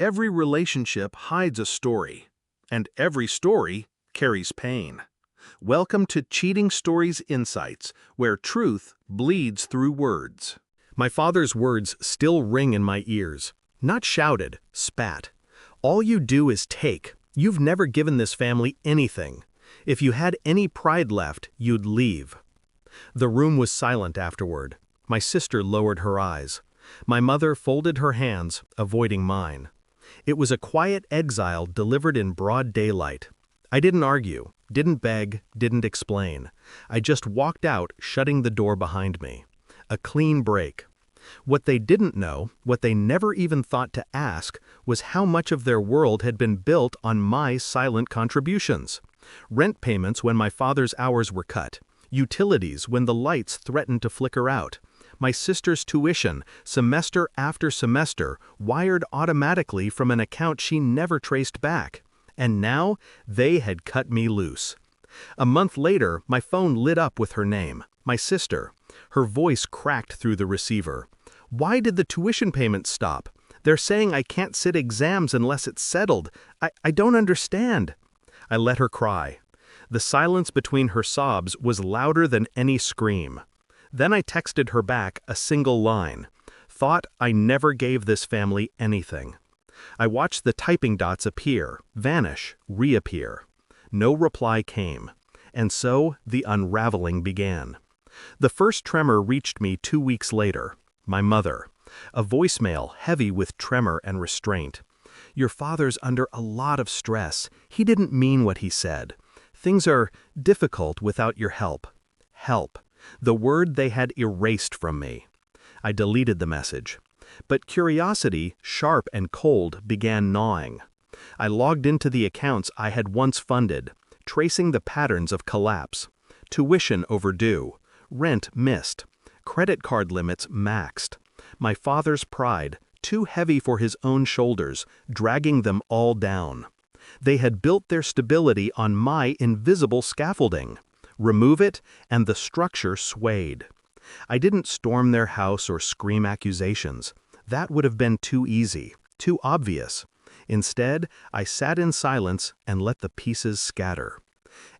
Every relationship hides a story, and every story carries pain. Welcome to Cheating Stories Insights, where truth bleeds through words. My father's words still ring in my ears. Not shouted, spat. All you do is take. You've never given this family anything. If you had any pride left, you'd leave. The room was silent afterward. My sister lowered her eyes. My mother folded her hands, avoiding mine. It was a quiet exile delivered in broad daylight. I didn't argue, didn't beg, didn't explain. I just walked out, shutting the door behind me. A clean break. What they didn't know, what they never even thought to ask, was how much of their world had been built on my silent contributions. Rent payments when my father's hours were cut. Utilities when the lights threatened to flicker out. My sister's tuition, semester after semester, wired automatically from an account she never traced back. And now, they had cut me loose. A month later, my phone lit up with her name, my sister. Her voice cracked through the receiver. "Why did the tuition payments stop? They're saying I can't sit exams unless it's settled. I don't understand." I let her cry. The silence between her sobs was louder than any scream. Then I texted her back a single line. Thought I never gave this family anything. I watched the typing dots appear, vanish, reappear. No reply came. And so the unraveling began. The first tremor reached me 2 weeks later. My mother. A voicemail heavy with tremor and restraint. "Your father's under a lot of stress. He didn't mean what he said. Things are difficult without your help." Help. The word they had erased from me. I deleted the message. But curiosity, sharp and cold, began gnawing. I logged into the accounts I had once funded, tracing the patterns of collapse. Tuition overdue. Rent missed. Credit card limits maxed. My father's pride, too heavy for his own shoulders, dragging them all down. They had built their stability on my invisible scaffolding. Remove it, and the structure swayed. I didn't storm their house or scream accusations. That would have been too easy, too obvious. Instead, I sat in silence and let the pieces scatter.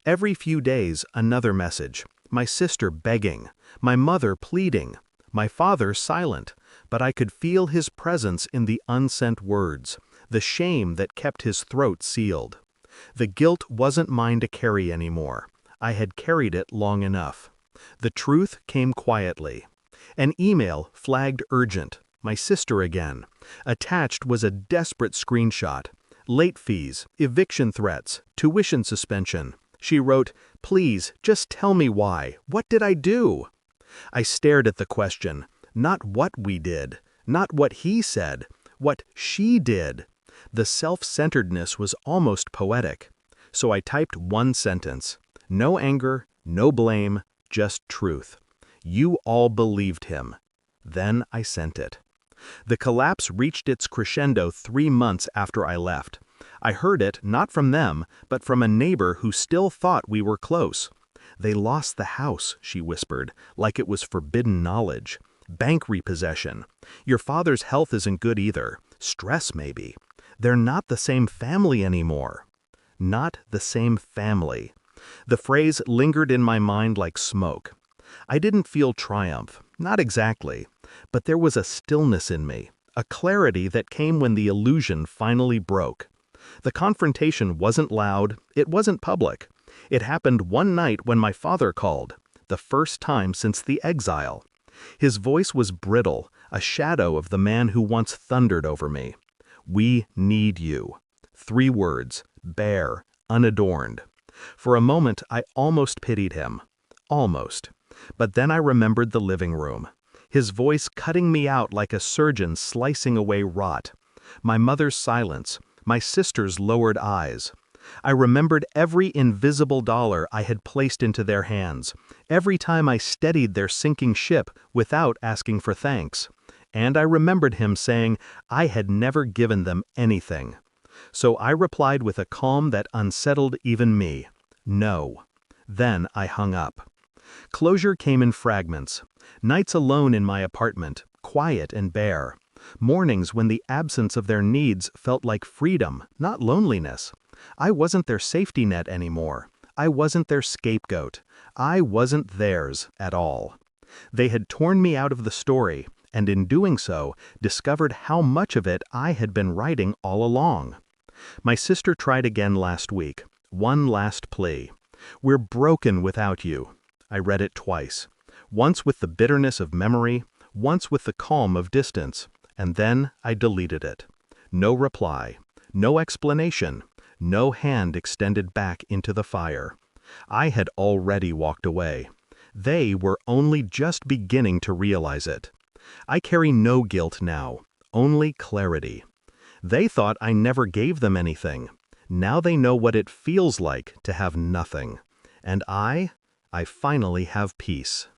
Every few days, another message. My sister begging, my mother pleading, my father silent, but I could feel his presence in the unsent words, the shame that kept his throat sealed. The guilt wasn't mine to carry anymore. I had carried it long enough. The truth came quietly. An email flagged urgent. My sister again. Attached was a desperate screenshot. Late fees, eviction threats, tuition suspension. She wrote, "Please, just tell me why. What did I do?" I stared at the question. Not what we did. Not what he said. What she did. The self-centeredness was almost poetic. So I typed one sentence. No anger, no blame, just truth. You all believed him. Then I sent it. The collapse reached its crescendo 3 months after I left. I heard it not from them, but from a neighbor who still thought we were close. "They lost the house," she whispered, like it was forbidden knowledge. "Bank repossession. Your father's health isn't good either. Stress, maybe. They're not the same family anymore." Not the same family. The phrase lingered in my mind like smoke. I didn't feel triumph, not exactly, but there was a stillness in me, a clarity that came when the illusion finally broke. The confrontation wasn't loud, it wasn't public. It happened one night when my father called, the first time since the exile. His voice was brittle, a shadow of the man who once thundered over me. "We need you." 3 words, bare, unadorned. For a moment, I almost pitied him. Almost. But then I remembered the living room. His voice cutting me out like a surgeon slicing away rot. My mother's silence. My sister's lowered eyes. I remembered every invisible dollar I had placed into their hands. Every time I steadied their sinking ship without asking for thanks. And I remembered him saying I had never given them anything. So I replied with a calm that unsettled even me. No. Then I hung up. Closure came in fragments. Nights alone in my apartment, quiet and bare. Mornings when the absence of their needs felt like freedom, not loneliness. I wasn't their safety net anymore. I wasn't their scapegoat. I wasn't theirs at all. They had torn me out of the story, and in doing so, discovered how much of it I had been writing all along. My sister tried again last week. One last plea. "We're broken without you." I read it twice. Once with the bitterness of memory, once with the calm of distance, and then I deleted it. No reply, no explanation, no hand extended back into the fire. I had already walked away. They were only just beginning to realize it. I carry no guilt now, only clarity. They thought I never gave them anything. Now they know what it feels like to have nothing. And I finally have peace.